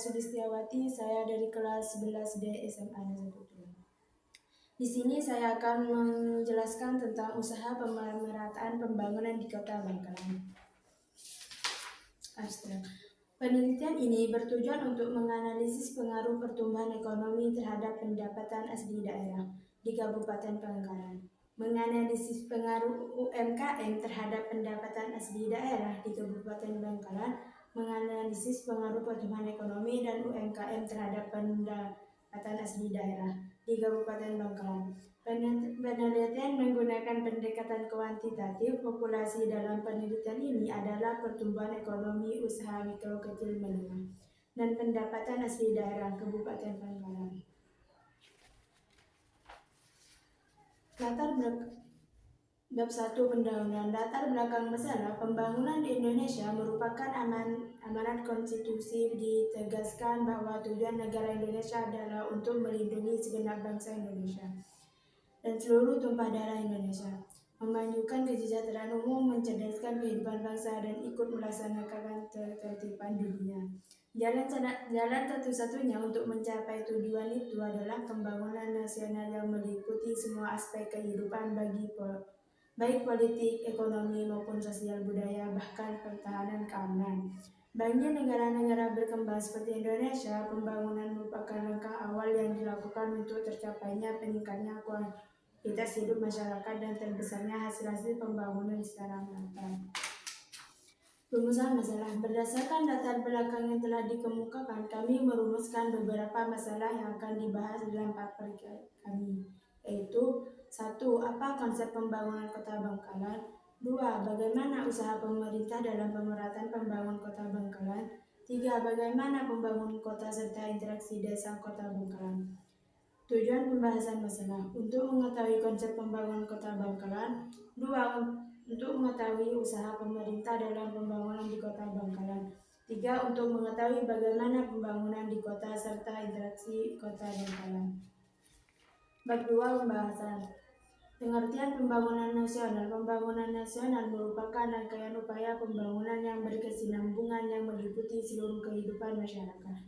Sulistiawati, saya dari kelas 11D SMA Negeri 1. Di sini saya akan menjelaskan tentang usaha pemerataan pembangunan di Kota Bangkalan. Abstrak. Penelitian ini bertujuan untuk menganalisis pengaruh pertumbuhan ekonomi terhadap pendapatan asli daerah di Kabupaten Bangkalan, menganalisis pengaruh UMKM terhadap pendapatan asli daerah di Kabupaten Bangkalan, menganalisis pengaruh pertumbuhan ekonomi dan UMKM terhadap pendapatan asli daerah di Kabupaten Bangkalan. Penelitian menggunakan pendekatan kuantitatif. Populasi dalam penelitian ini adalah pertumbuhan ekonomi usaha mikro kecil menengah dan pendapatan asli daerah Kabupaten Bangkalan. Bab 1 Undang-Undang. Latar belakang masalah pembangunan di Indonesia merupakan amanat konstitusi. Ditegaskan bahwa tujuan negara Indonesia adalah untuk melindungi segenap bangsa Indonesia dan seluruh tumpah darah Indonesia, memajukan kesejahteraan umum, mencerdaskan kehidupan bangsa, dan ikut melaksanakan ketertiban dunia. Jalan satu-satunya untuk mencapai tujuan itu adalah pembangunan nasional yang meliputi semua aspek kehidupan baik politik, ekonomi, maupun sosial, budaya, bahkan pertahanan keamanan. Bagi negara-negara berkembang seperti Indonesia, pembangunan merupakan langkah awal yang dilakukan untuk tercapainya peningkatnya kualitas hidup masyarakat dan terbesarnya hasil-hasil pembangunan secara merata. Rumusan masalah. Berdasarkan latar belakang yang telah dikemukakan, kami merumuskan beberapa masalah yang akan dibahas dalam paper kami, yaitu 1. Apa konsep pembangunan Kota Bangkalan? 2. Bagaimana usaha pemerintah dalam pemerataan pembangunan Kota Bangkalan? 3. Bagaimana pembangunan kota serta interaksi desa Kota Bangkalan? Tujuan pembahasan masalah. Untuk mengetahui konsep pembangunan Kota Bangkalan. 2. Untuk mengetahui usaha pemerintah dalam pembangunan di Kota Bangkalan. 3. Untuk mengetahui bagaimana pembangunan di kota serta interaksi Kota Bangkalan. Bab 2 Pembahasan. Pengertian pembangunan nasional. Pembangunan nasional merupakan rangkaian upaya pembangunan yang berkesinambungan yang meliputi seluruh kehidupan masyarakat,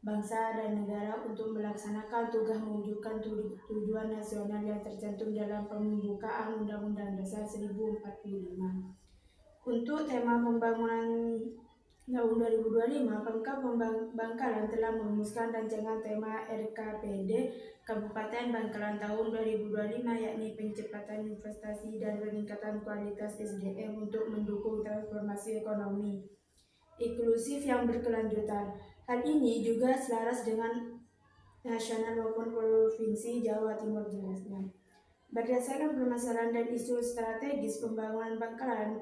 bangsa, dan negara untuk melaksanakan tugas mewujudkan tujuan nasional yang tercantum dalam pembukaan Undang-Undang Dasar 1045. Untuk tema pembangunan tahun 2025, Pemkab Bangkalan telah merumuskan rancangan tema RKPD Kabupaten Bangkalan tahun 2025, yakni pencepatan investasi dan peningkatan kualitas SDM untuk mendukung transformasi ekonomi inklusif yang berkelanjutan. Hal ini juga selaras dengan nasional maupun provinsi Jawa Timur jelasnya. Berdasarkan permasalahan dan isu strategis pembangunan Bangkalan,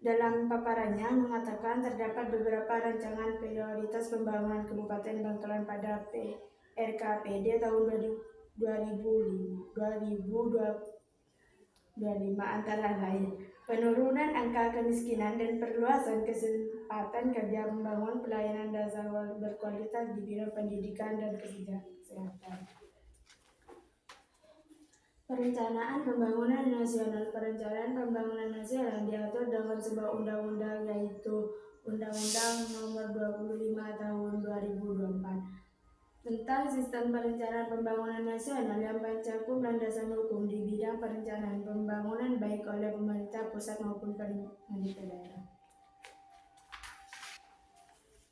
dalam paparannya mengatakan terdapat beberapa rancangan prioritas pembangunan Kabupaten Bangkalan pada RKPD tahun 2025 antara lain penurunan angka kemiskinan dan perluasan kesempatan kerja, membangun pelayanan dasar berkualitas di bidang pendidikan dan kesehatan. Perencanaan pembangunan nasional. Perencanaan pembangunan nasional diatur dengan sebuah undang-undang, yaitu Undang-Undang Nomor 25 Tahun 2024 tentang Sistem Perencanaan Pembangunan Nasional yang mencakup landasan hukum di bidang perencanaan pembangunan baik oleh pemerintah pusat maupun pemerintah daerah.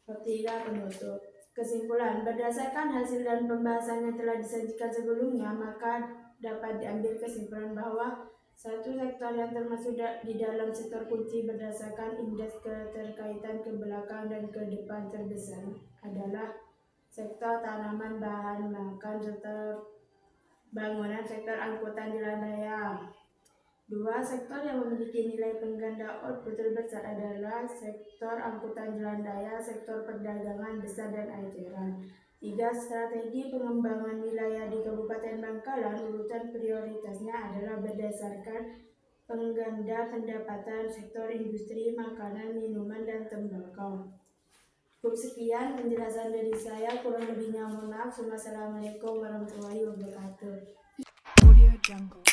Ketiga, penutup. Kesimpulan. Berdasarkan hasil dan pembahasan yang telah disajikan sebelumnya, maka dapat diambil kesimpulan bahwa satu sektor yang termasuk di dalam sektor kunci berdasarkan indeks keterkaitan ke belakang dan ke depan terbesar adalah sektor tanaman bahan makan serta bangunan, sektor angkutan jalan raya. 2. Sektor yang memiliki nilai pengganda output terbesar adalah sektor angkutan jalan raya, sektor perdagangan besar dan eceran. 3. Strategi pengembangan wilayah di Kabupaten Bangkalan, urutan prioritasnya adalah berdasarkan pengganda pendapatan sektor industri, makanan, minuman, dan tembakau. Cukup sekian penjelasan dari saya, kurang lebihnya mohon maaf. Wassalamualaikum warahmatullahi wabarakatuh. Audio Jungle.